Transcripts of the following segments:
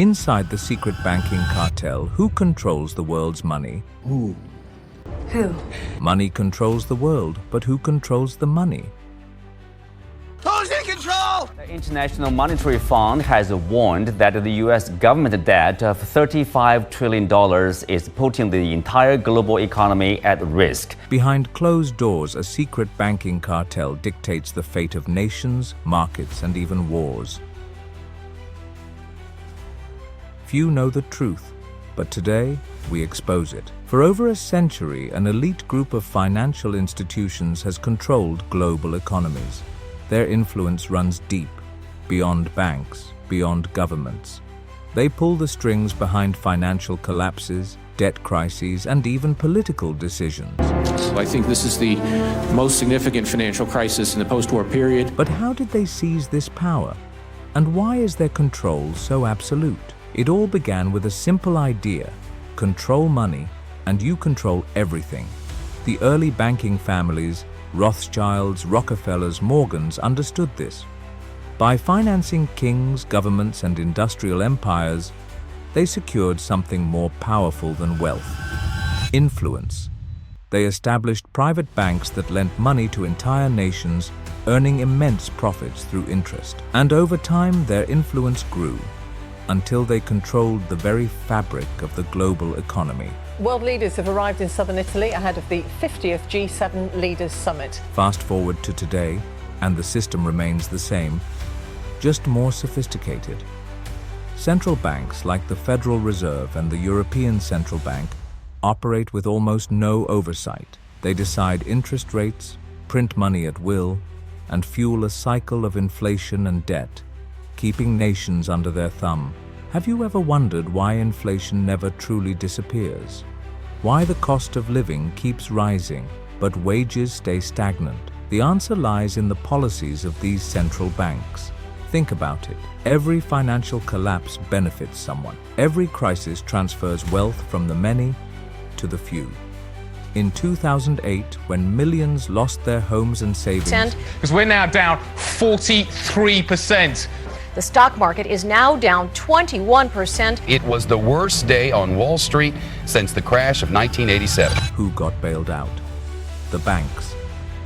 Inside the secret banking cartel, who controls the world's money? Who? Money controls the world, but who controls the money? Who's in control? The International Monetary Fund has warned that the U.S. government debt of $35 trillion is putting the entire global economy at risk. Behind closed doors, a secret banking cartel dictates the fate of nations, markets, and even wars. Few know the truth, but today we expose it. For over a century, an elite group of financial institutions has controlled global economies. Their influence runs deep, beyond banks, beyond governments. They pull the strings behind financial collapses, debt crises, and even political decisions. I think this is the most significant financial crisis in the post-war period. But how did they seize this power? And why is their control so absolute? It all began with a simple idea: control money, and you control everything. The early banking families, Rothschilds, Rockefellers, Morgans, understood this. By financing kings, governments, and industrial empires, they secured something more powerful than wealth: influence. They established private banks that lent money to entire nations, earning immense profits through interest. And over time, their influence grew, until they controlled the very fabric of the global economy. World leaders have arrived in southern Italy ahead of the 50th G7 Leaders Summit. Fast forward to today, and the system remains the same, just more sophisticated. Central banks like the Federal Reserve and the European Central Bank operate with almost no oversight. They decide interest rates, print money at will, and fuel a cycle of inflation and debt, keeping nations under their thumb. Have you ever wondered why inflation never truly disappears? Why the cost of living keeps rising, but wages stay stagnant? The answer lies in the policies of these central banks. Think about it. Every financial collapse benefits someone. Every crisis transfers wealth from the many to the few. In 2008, when millions lost their homes and savings, because we're now down 43%. The stock market is now down 21%. It was the worst day on Wall Street since the crash of 1987. who got bailed out? The banks.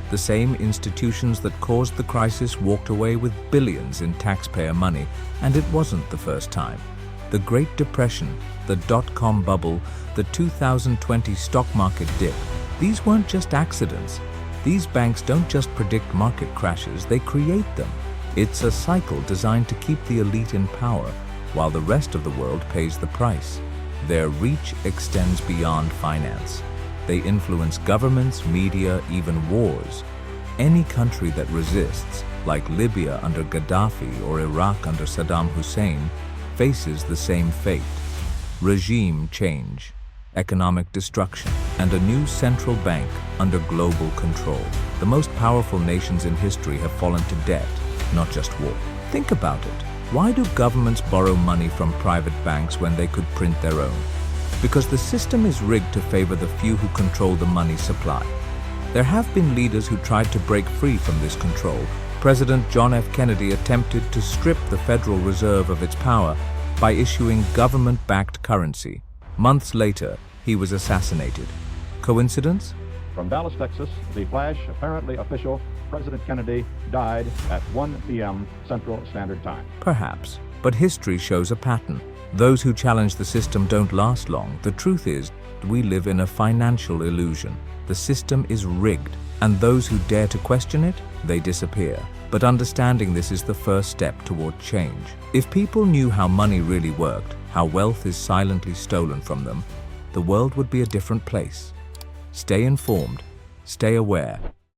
The same institutions that caused the crisis walked away with billions in taxpayer money, and it wasn't the first time. The Great Depression, the dot-com bubble, the 2020 stock market dip, these weren't just accidents. These banks don't just predict market crashes, they create them. It's a cycle designed to keep the elite in power, while the rest of the world pays the price. Their reach extends beyond finance. They influence governments, media, even wars. Any country that resists, like Libya under Gaddafi or Iraq under Saddam Hussein, faces the same fate: regime change, economic destruction, and a new central bank under global control. The most powerful nations in history have fallen to debt, not just war. Think about it. Why do governments borrow money from private banks when they could print their own? Because the system is rigged to favor the few who control the money supply. There have been leaders who tried to break free from this control. President John F. Kennedy attempted to strip the Federal Reserve of its power by issuing government-backed currency. Months later, he was assassinated. Coincidence? From Dallas, Texas, the flash, apparently official, President Kennedy died at 1 p.m. Central Standard Time. Perhaps. But history shows a pattern. Those who challenge the system don't last long. The truth is, we live in a financial illusion. The system is rigged, and those who dare to question it, they disappear. But understanding this is the first step toward change. If people knew how money really worked, how wealth is silently stolen from them, the world would be a different place. Stay informed, stay aware,